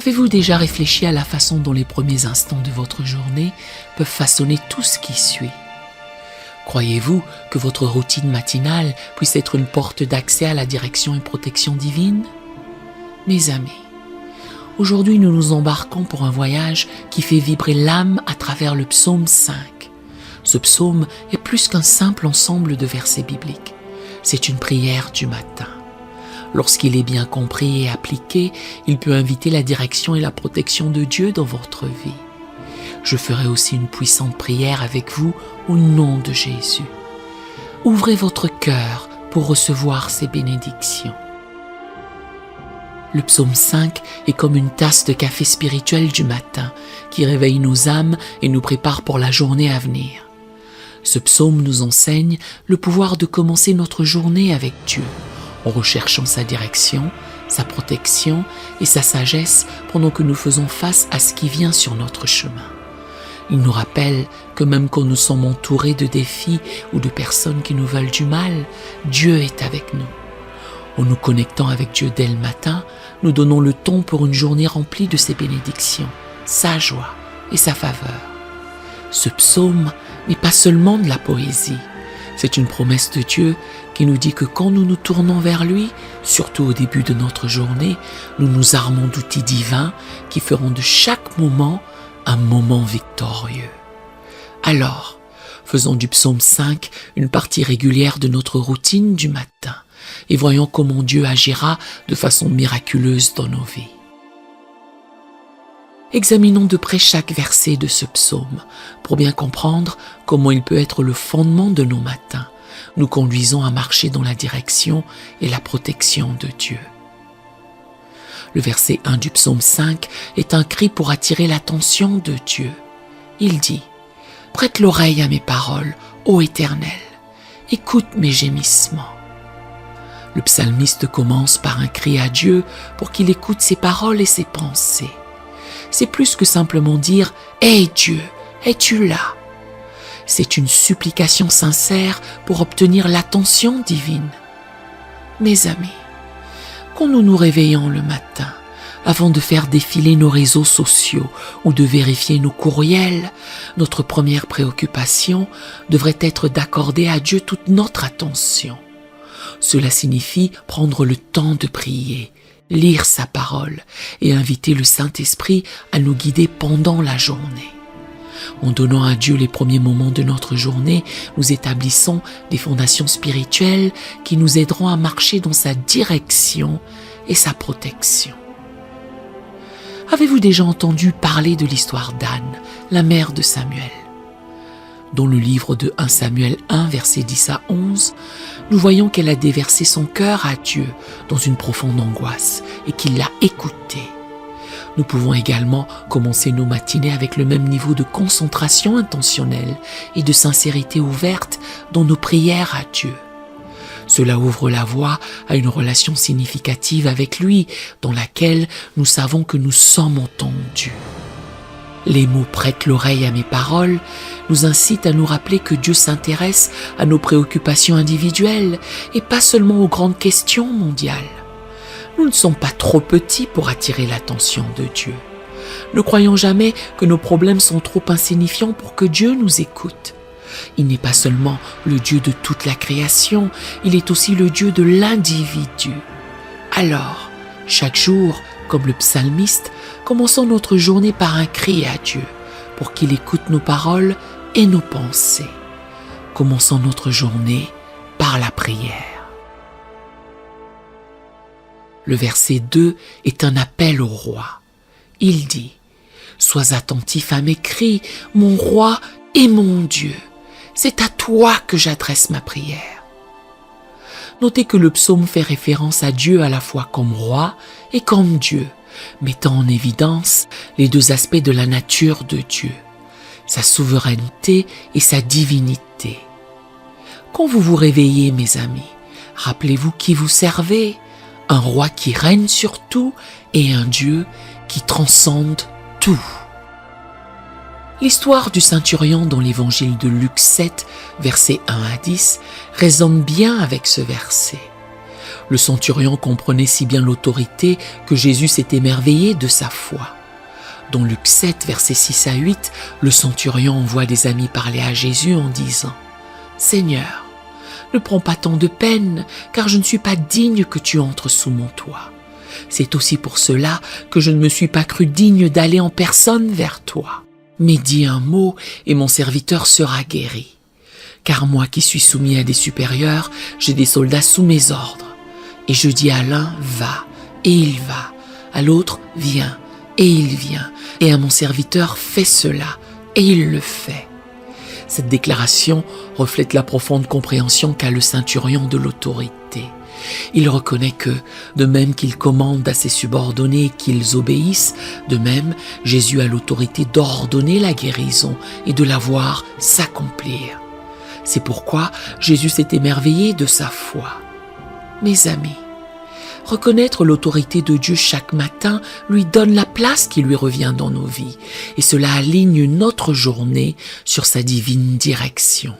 Avez-vous déjà réfléchi à la façon dont les premiers instants de votre journée peuvent façonner tout ce qui suit? Croyez-vous que votre routine matinale puisse être une porte d'accès à la direction et protection divine? Mes amis, aujourd'hui nous nous embarquons pour un voyage qui fait vibrer l'âme à travers le psaume 5. Ce psaume est plus qu'un simple ensemble de versets bibliques. C'est une prière du matin. Lorsqu'il est bien compris et appliqué, il peut inviter la direction et la protection de Dieu dans votre vie. Je ferai aussi une puissante prière avec vous au nom de Jésus. Ouvrez votre cœur pour recevoir ces bénédictions. Le psaume 5 est comme une tasse de café spirituel du matin qui réveille nos âmes et nous prépare pour la journée à venir. Ce psaume nous enseigne le pouvoir de commencer notre journée avec Dieu, en recherchant sa direction, sa protection et sa sagesse pendant que nous faisons face à ce qui vient sur notre chemin. Il nous rappelle que même quand nous sommes entourés de défis ou de personnes qui nous veulent du mal, Dieu est avec nous. En nous connectant avec Dieu dès le matin, nous donnons le ton pour une journée remplie de ses bénédictions, sa joie et sa faveur. Ce psaume n'est pas seulement de la poésie, c'est une promesse de Dieu qui nous dit que quand nous nous tournons vers lui, surtout au début de notre journée, nous nous armons d'outils divins qui feront de chaque moment un moment victorieux. Alors, faisons du psaume 5 une partie régulière de notre routine du matin et voyons comment Dieu agira de façon miraculeuse dans nos vies. Examinons de près chaque verset de ce psaume pour bien comprendre comment il peut être le fondement de nos matins, nous conduisant à marcher dans la direction et la protection de Dieu. Le verset 1 du psaume 5 est un cri pour attirer l'attention de Dieu. Il dit « Prête l'oreille à mes paroles, ô Éternel, écoute mes gémissements. » Le psalmiste commence par un cri à Dieu pour qu'il écoute ses paroles et ses pensées. C'est plus que simplement dire « Hey Dieu, es-tu là ?» C'est une supplication sincère pour obtenir l'attention divine. Mes amis, quand nous nous réveillons le matin, avant de faire défiler nos réseaux sociaux ou de vérifier nos courriels, notre première préoccupation devrait être d'accorder à Dieu toute notre attention. Cela signifie prendre le temps de prier, lire sa parole et inviter le Saint-Esprit à nous guider pendant la journée. En donnant à Dieu les premiers moments de notre journée, nous établissons des fondations spirituelles qui nous aideront à marcher dans sa direction et sa protection. Avez-vous déjà entendu parler de l'histoire d'Anne, la mère de Samuel? Dans le livre de 1 Samuel 1, versets 10 à 11, nous voyons qu'elle a déversé son cœur à Dieu dans une profonde angoisse et qu'il l'a écouté. Nous pouvons également commencer nos matinées avec le même niveau de concentration intentionnelle et de sincérité ouverte dans nos prières à Dieu. Cela ouvre la voie à une relation significative avec lui, dans laquelle nous savons que nous sommes entendus. Les mots « prête l'oreille à mes paroles » nous incitent à nous rappeler que Dieu s'intéresse à nos préoccupations individuelles et pas seulement aux grandes questions mondiales. Nous ne sommes pas trop petits pour attirer l'attention de Dieu. Ne croyons jamais que nos problèmes sont trop insignifiants pour que Dieu nous écoute. Il n'est pas seulement le Dieu de toute la création, il est aussi le Dieu de l'individu. Alors, chaque jour, comme le psalmiste, commençons notre journée par un cri à Dieu, pour qu'il écoute nos paroles et nos pensées. Commençons notre journée par la prière. Le verset 2 est un appel au roi. Il dit « Sois attentif à mes cris, mon roi et mon Dieu. C'est à toi que j'adresse ma prière. » Notez que le psaume fait référence à Dieu à la fois comme roi et comme Dieu, mettant en évidence les deux aspects de la nature de Dieu, sa souveraineté et sa divinité. Quand vous vous réveillez, mes amis, rappelez-vous qui vous servez, un roi qui règne sur tout et un Dieu qui transcende tout. L'histoire du centurion dans l'évangile de Luc 7, versets 1 à 10, résonne bien avec ce verset. Le centurion comprenait si bien l'autorité que Jésus s'est émerveillé de sa foi. Dans Luc 7, versets 6 à 8, le centurion envoie des amis parler à Jésus en disant « Seigneur, ne prends pas tant de peine, car je ne suis pas digne que tu entres sous mon toit. C'est aussi pour cela que je ne me suis pas cru digne d'aller en personne vers toi. Mais dis un mot et mon serviteur sera guéri. Car moi qui suis soumis à des supérieurs, j'ai des soldats sous mes ordres. Et je dis à l'un, va, et il va. À l'autre, viens, et il vient. Et à mon serviteur, fais cela, et il le fait. » Cette déclaration reflète la profonde compréhension qu'a le centurion de l'autorité. Il reconnaît que, de même qu'il commande à ses subordonnés qu'ils obéissent, de même, Jésus a l'autorité d'ordonner la guérison et de la voir s'accomplir. C'est pourquoi Jésus s'est émerveillé de sa foi. Mes amis, reconnaître l'autorité de Dieu chaque matin lui donne la place qui lui revient dans nos vies, et cela aligne notre journée sur sa divine direction.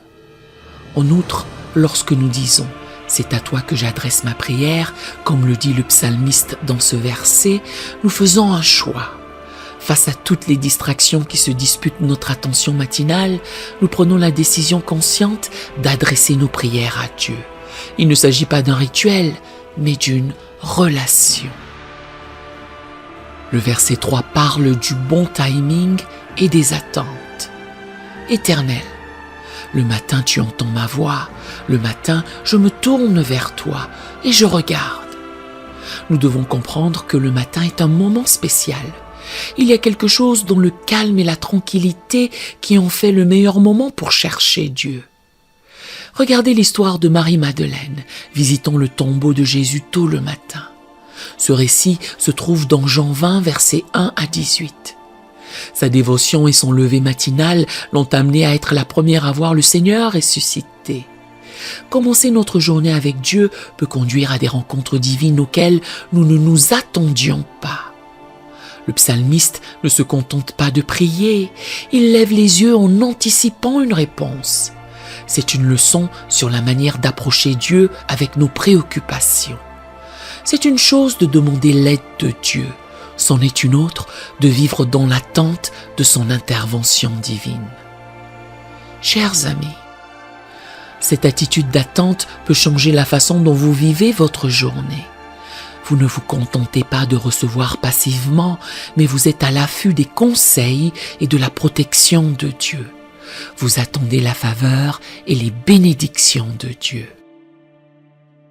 En outre, lorsque nous disons « C'est à toi que j'adresse ma prière », comme le dit le psalmiste dans ce verset, nous faisons un choix. Face à toutes les distractions qui se disputent notre attention matinale, nous prenons la décision consciente d'adresser nos prières à Dieu. Il ne s'agit pas d'un rituel, mais d'une relation. Le verset 3 parle du bon timing et des attentes. Éternel, le matin tu entends ma voix, le matin je me tourne vers toi et je regarde. Nous devons comprendre que le matin est un moment spécial. Il y a quelque chose dans le calme et la tranquillité qui en fait le meilleur moment pour chercher Dieu. Regardez l'histoire de Marie-Madeleine, visitant le tombeau de Jésus tôt le matin. Ce récit se trouve dans Jean 20, versets 1 à 18. Sa dévotion et son lever matinal l'ont amenée à être la première à voir le Seigneur ressuscité. Commencer notre journée avec Dieu peut conduire à des rencontres divines auxquelles nous ne nous attendions pas. Le psalmiste ne se contente pas de prier, il lève les yeux en anticipant une réponse. C'est une leçon sur la manière d'approcher Dieu avec nos préoccupations. C'est une chose de demander l'aide de Dieu, c'en est une autre de vivre dans l'attente de son intervention divine. Chers amis, cette attitude d'attente peut changer la façon dont vous vivez votre journée. Vous ne vous contentez pas de recevoir passivement, mais vous êtes à l'affût des conseils et de la protection de Dieu. Vous attendez la faveur et les bénédictions de Dieu.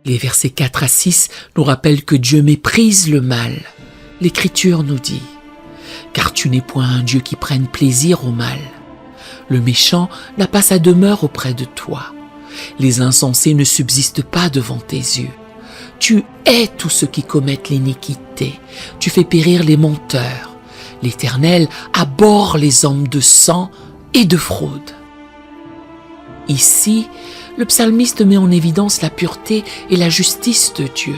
Les versets 4 à 6 nous rappellent que Dieu méprise le mal. L'Écriture nous dit « Car tu n'es point un Dieu qui prenne plaisir au mal. Le méchant n'a pas sa demeure auprès de toi. Les insensés ne subsistent pas devant tes yeux. Tu hais tous ceux qui commettent l'iniquité. Tu fais périr les menteurs. L'Éternel abhorre les hommes de sang et de fraude. » Ici, le psalmiste met en évidence la pureté et la justice de Dieu.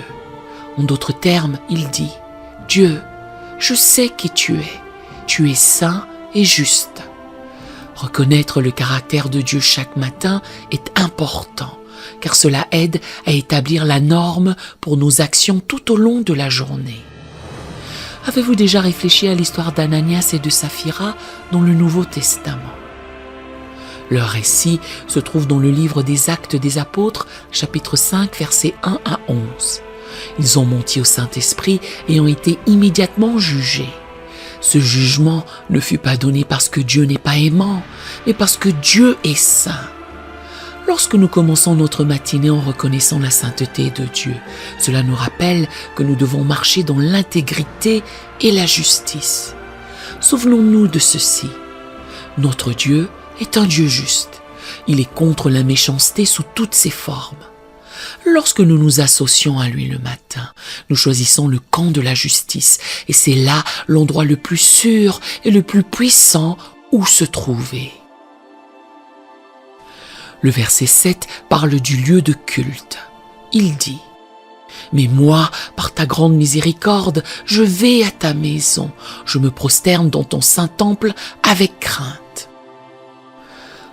En d'autres termes, il dit « Dieu, je sais qui tu es saint et juste. » Reconnaître le caractère de Dieu chaque matin est important, car cela aide à établir la norme pour nos actions tout au long de la journée. Avez-vous déjà réfléchi à l'histoire d'Ananias et de Saphira dans le Nouveau Testament? Leur récit se trouve dans le livre des Actes des Apôtres, chapitre 5, versets 1 à 11. Ils ont menti au Saint-Esprit et ont été immédiatement jugés. Ce jugement ne fut pas donné parce que Dieu n'est pas aimant, mais parce que Dieu est saint. Lorsque nous commençons notre matinée en reconnaissant la sainteté de Dieu, cela nous rappelle que nous devons marcher dans l'intégrité et la justice. Souvenons-nous de ceci. Notre Dieu est un Dieu juste. Il est contre la méchanceté sous toutes ses formes. Lorsque nous nous associons à lui le matin, nous choisissons le camp de la justice, et c'est là l'endroit le plus sûr et le plus puissant où se trouver. Le verset 7 parle du lieu de culte. Il dit « Mais moi, par ta grande miséricorde, je vais à ta maison, je me prosterne dans ton saint temple avec crainte. »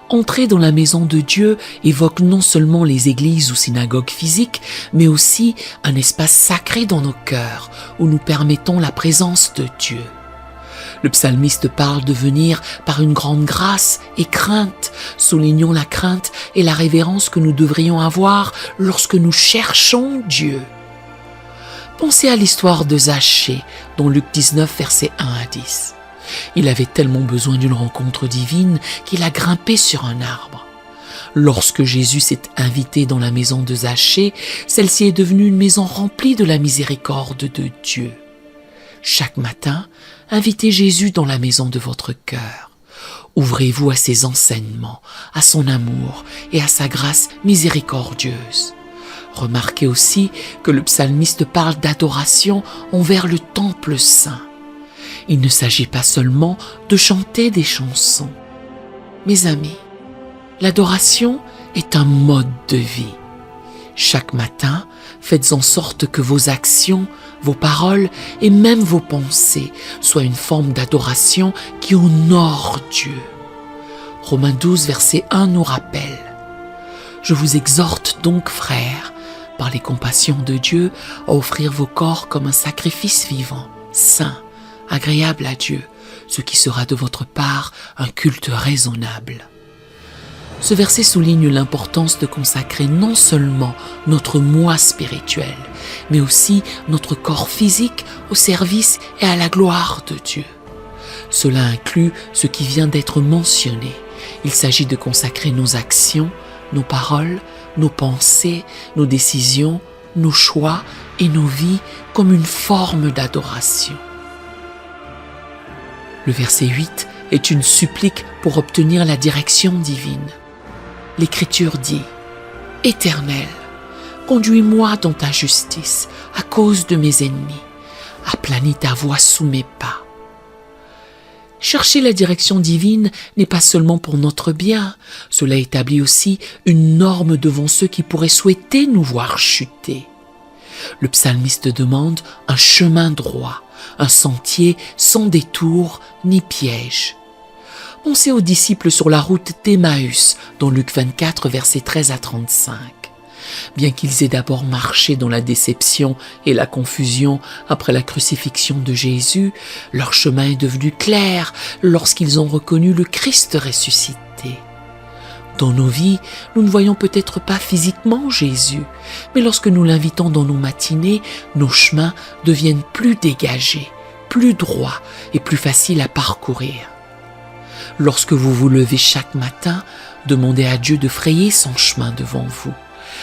Entrer dans la maison de Dieu évoque non seulement les églises ou synagogues physiques, mais aussi un espace sacré dans nos cœurs où nous permettons la présence de Dieu. Le psalmiste parle de venir par une grande grâce et crainte, soulignant la crainte et la révérence que nous devrions avoir lorsque nous cherchons Dieu. Pensez à l'histoire de Zachée, dans Luc 19, versets 1 à 10. Il avait tellement besoin d'une rencontre divine qu'il a grimpé sur un arbre. Lorsque Jésus s'est invité dans la maison de Zachée, celle-ci est devenue une maison remplie de la miséricorde de Dieu. Chaque matin, invitez Jésus dans la maison de votre cœur. Ouvrez-vous à ses enseignements, à son amour et à sa grâce miséricordieuse. Remarquez aussi que le psalmiste parle d'adoration envers le temple saint. Il ne s'agit pas seulement de chanter des chansons. Mes amis, l'adoration est un mode de vie. Chaque matin, faites en sorte que vos actions, vos paroles et même vos pensées soient une forme d'adoration qui honore Dieu. Romains 12, verset 1 nous rappelle « Je vous exhorte donc, frères, par les compassions de Dieu, à offrir vos corps comme un sacrifice vivant, saint, agréable à Dieu, ce qui sera de votre part un culte raisonnable. » Ce verset souligne l'importance de consacrer non seulement notre moi spirituel, mais aussi notre corps physique au service et à la gloire de Dieu. Cela inclut ce qui vient d'être mentionné. Il s'agit de consacrer nos actions, nos paroles, nos pensées, nos décisions, nos choix et nos vies comme une forme d'adoration. Le verset 8 est une supplique pour obtenir la direction divine. L'Écriture dit « Éternel, conduis-moi dans ta justice à cause de mes ennemis. Aplanis ta voie sous mes pas. » Chercher la direction divine n'est pas seulement pour notre bien, cela établit aussi une norme devant ceux qui pourraient souhaiter nous voir chuter. Le psalmiste demande un chemin droit, un sentier sans détour ni piège. Pensez aux disciples sur la route d'Emmaüs, dans Luc 24, versets 13 à 35. Bien qu'ils aient d'abord marché dans la déception et la confusion après la crucifixion de Jésus, leur chemin est devenu clair lorsqu'ils ont reconnu le Christ ressuscité. Dans nos vies, nous ne voyons peut-être pas physiquement Jésus, mais lorsque nous l'invitons dans nos matinées, nos chemins deviennent plus dégagés, plus droits et plus faciles à parcourir. Lorsque vous vous levez chaque matin, demandez à Dieu de frayer son chemin devant vous.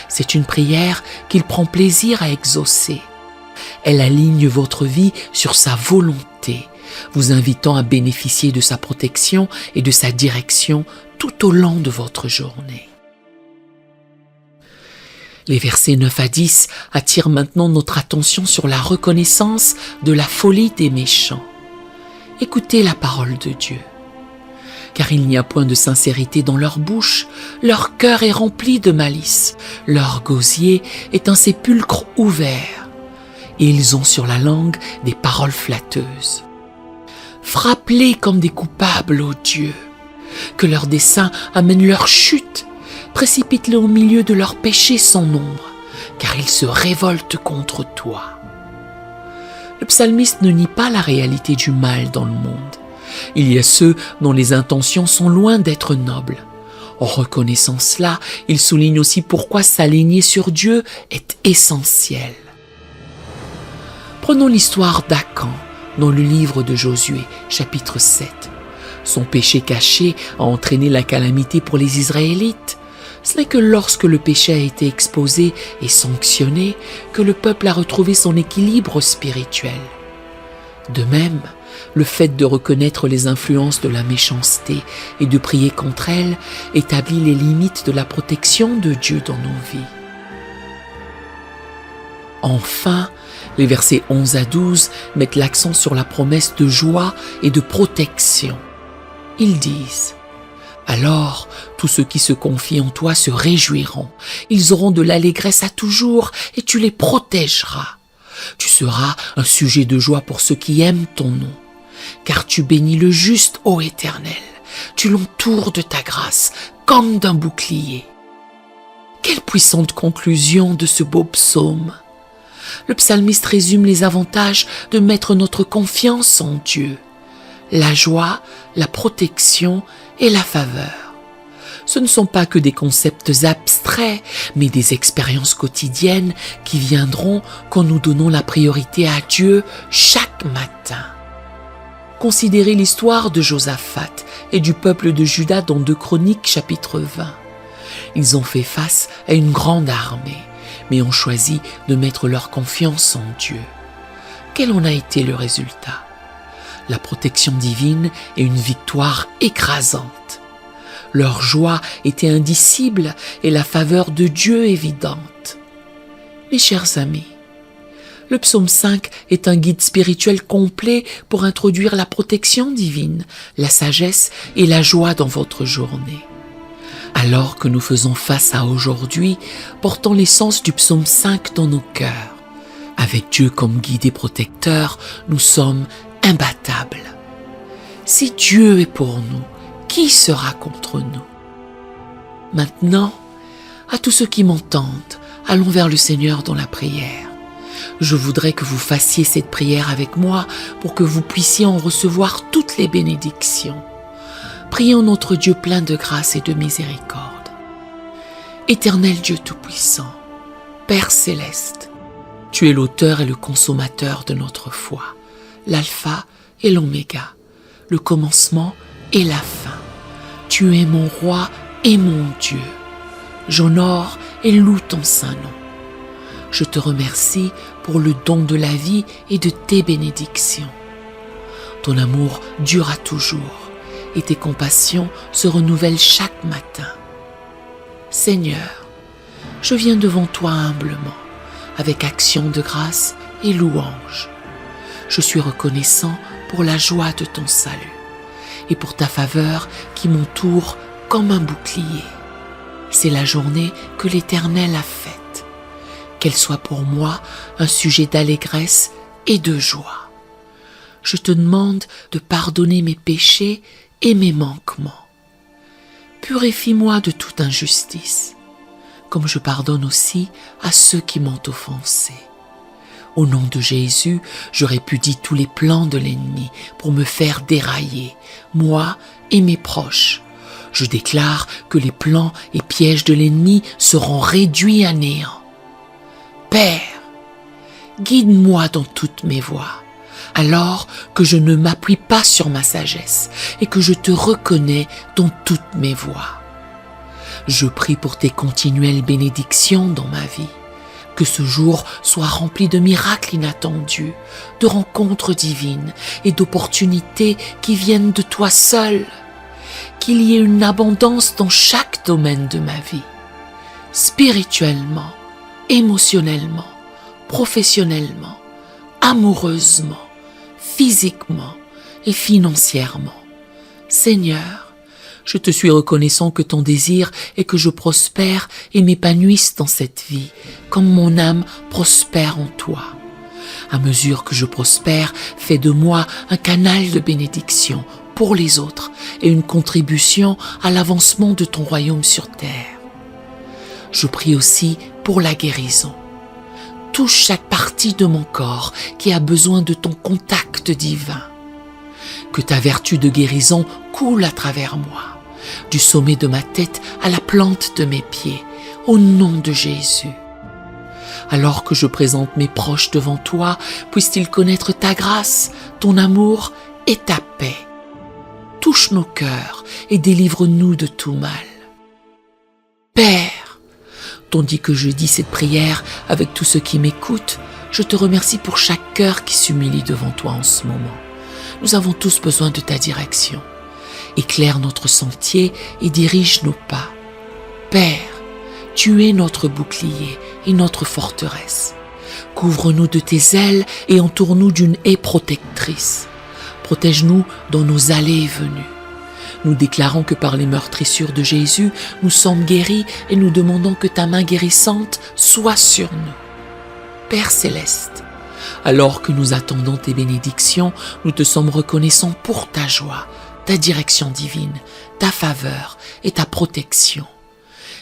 C'est une prière qu'il prend plaisir à exaucer. Elle aligne votre vie sur sa volonté, vous invitant à bénéficier de sa protection et de sa direction tout au long de votre journée. Les versets 9 à 10 attirent maintenant notre attention sur la reconnaissance de la folie des méchants. Écoutez la parole de Dieu. Car il n'y a point de sincérité dans leur bouche, leur cœur est rempli de malice, leur gosier est un sépulcre ouvert, et ils ont sur la langue des paroles flatteuses. Frappe-les comme des coupables, ô Dieu, que leurs desseins amènent leur chute, précipite-les au milieu de leurs péchés sans nombre, car ils se révoltent contre toi. Le psalmiste ne nie pas la réalité du mal dans le monde. Il y a ceux dont les intentions sont loin d'être nobles. En reconnaissant cela, il souligne aussi pourquoi s'aligner sur Dieu est essentiel. Prenons l'histoire d'Acan dans le livre de Josué, chapitre 7. Son péché caché a entraîné la calamité pour les Israélites. Ce n'est que lorsque le péché a été exposé et sanctionné que le peuple a retrouvé son équilibre spirituel. De même, le fait de reconnaître les influences de la méchanceté et de prier contre elles établit les limites de la protection de Dieu dans nos vies. Enfin, les versets 11 à 12 mettent l'accent sur la promesse de joie et de protection. Ils disent « Alors, tous ceux qui se confient en toi se réjouiront. Ils auront de l'allégresse à toujours et tu les protégeras. Tu seras un sujet de joie pour ceux qui aiment ton nom. Car tu bénis le juste, ô Éternel. Tu l'entoures de ta grâce, comme d'un bouclier. Quelle puissante conclusion de ce beau psaume! Le psalmiste résume les avantages de mettre notre confiance en Dieu: la joie, la protection et la faveur. Ce ne sont pas que des concepts abstraits, mais des expériences quotidiennes qui viendront quand nous donnons la priorité à Dieu chaque matin. Considérez l'histoire de Josaphat et du peuple de Juda dans 2 Chroniques chapitre 20. Ils ont fait face à une grande armée, mais ont choisi de mettre leur confiance en Dieu. Quel en a été le résultat? La protection divine et une victoire écrasante. Leur joie était indicible et la faveur de Dieu évidente. Mes chers amis, le psaume 5 est un guide spirituel complet pour introduire la protection divine, la sagesse et la joie dans votre journée. Alors que nous faisons face à aujourd'hui, portons l'essence du psaume 5 dans nos cœurs. Avec Dieu comme guide et protecteur, nous sommes imbattables. Si Dieu est pour nous, qui sera contre nous? Maintenant, à tous ceux qui m'entendent, allons vers le Seigneur dans la prière. Je voudrais que vous fassiez cette prière avec moi pour que vous puissiez en recevoir toutes les bénédictions. Prions notre Dieu plein de grâce et de miséricorde. Éternel Dieu Tout-Puissant, Père Céleste, Tu es l'auteur et le consommateur de notre foi, l'alpha et l'oméga, le commencement et la fin. Tu es mon roi et mon Dieu. J'honore et loue ton saint nom. Je te remercie pour le don de la vie et de tes bénédictions. Ton amour durera toujours et tes compassions se renouvellent chaque matin. Seigneur, je viens devant toi humblement, avec action de grâce et louange. Je suis reconnaissant pour la joie de ton salut et pour ta faveur qui m'entoure comme un bouclier. C'est la journée que l'Éternel a faite. Qu'elle soit pour moi un sujet d'allégresse et de joie. Je te demande de pardonner mes péchés et mes manquements. Purifie-moi de toute injustice, comme je pardonne aussi à ceux qui m'ont offensé. Au nom de Jésus, je répudie tous les plans de l'ennemi pour me faire dérailler, moi et mes proches. Je déclare que les plans et pièges de l'ennemi seront réduits à néant. Père, guide-moi dans toutes mes voies, alors que je ne m'appuie pas sur ma sagesse et que je te reconnais dans toutes mes voies. Je prie pour tes continuelles bénédictions dans ma vie. Que ce jour soit rempli de miracles inattendus, de rencontres divines et d'opportunités qui viennent de toi seul. Qu'il y ait une abondance dans chaque domaine de ma vie, spirituellement, émotionnellement, professionnellement, amoureusement, physiquement et financièrement. Seigneur, je te suis reconnaissant que ton désir est que je prospère et m'épanouisse dans cette vie, comme mon âme prospère en toi. À mesure que je prospère, fais de moi un canal de bénédiction pour les autres et une contribution à l'avancement de ton royaume sur terre. Je prie aussi pour la guérison. Touche chaque partie de mon corps qui a besoin de ton contact divin. Que ta vertu de guérison coule à travers moi, du sommet de ma tête à la plante de mes pieds, au nom de Jésus. Alors que je présente mes proches devant toi, puissent-ils connaître ta grâce, ton amour et ta paix. Touche nos cœurs et délivre-nous de tout mal. Père, tandis que je dis cette prière avec tous ceux qui m'écoutent, je te remercie pour chaque cœur qui s'humilie devant toi en ce moment. Nous avons tous besoin de ta direction. Éclaire notre sentier et dirige nos pas. Père, tu es notre bouclier et notre forteresse. Couvre-nous de tes ailes et entoure-nous d'une haie protectrice. Protège-nous dans nos allées et venues. Nous déclarons que par les meurtrissures de Jésus, nous sommes guéris et nous demandons que ta main guérissante soit sur nous. Père Céleste, alors que nous attendons tes bénédictions, nous te sommes reconnaissants pour ta joie, ta direction divine, ta faveur et ta protection.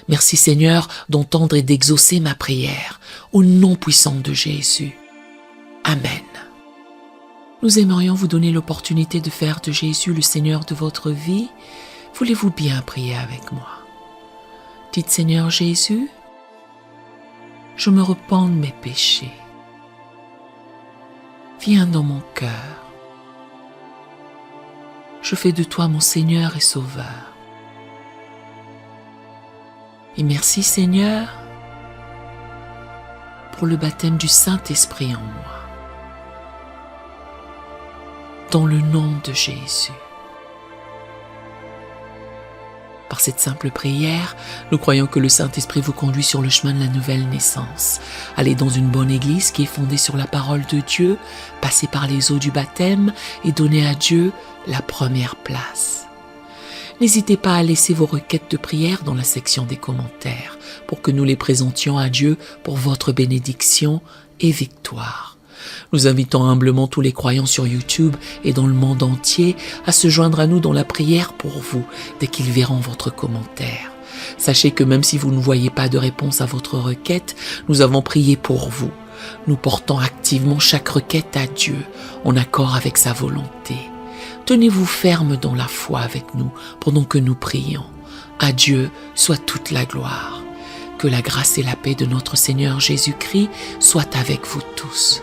Merci Seigneur d'entendre et d'exaucer ma prière, au nom puissant de Jésus. Amen. Nous aimerions vous donner l'opportunité de faire de Jésus le Seigneur de votre vie. Voulez-vous bien prier avec moi? Dites Seigneur Jésus, je me repens de mes péchés. Viens dans mon cœur. Je fais de toi mon Seigneur et Sauveur. Et merci Seigneur pour le baptême du Saint-Esprit en moi. Dans le nom de Jésus. Par cette simple prière, nous croyons que le Saint-Esprit vous conduit sur le chemin de la nouvelle naissance. Allez dans une bonne église qui est fondée sur la parole de Dieu, passez par les eaux du baptême et donnez à Dieu la première place. N'hésitez pas à laisser vos requêtes de prière dans la section des commentaires pour que nous les présentions à Dieu pour votre bénédiction et victoire. Nous invitons humblement tous les croyants sur YouTube et dans le monde entier à se joindre à nous dans la prière pour vous dès qu'ils verront votre commentaire. Sachez que même si vous ne voyez pas de réponse à votre requête, nous avons prié pour vous. Nous portons activement chaque requête à Dieu en accord avec sa volonté. Tenez-vous ferme dans la foi avec nous pendant que nous prions. À Dieu soit toute la gloire. Que la grâce et la paix de notre Seigneur Jésus-Christ soient avec vous tous.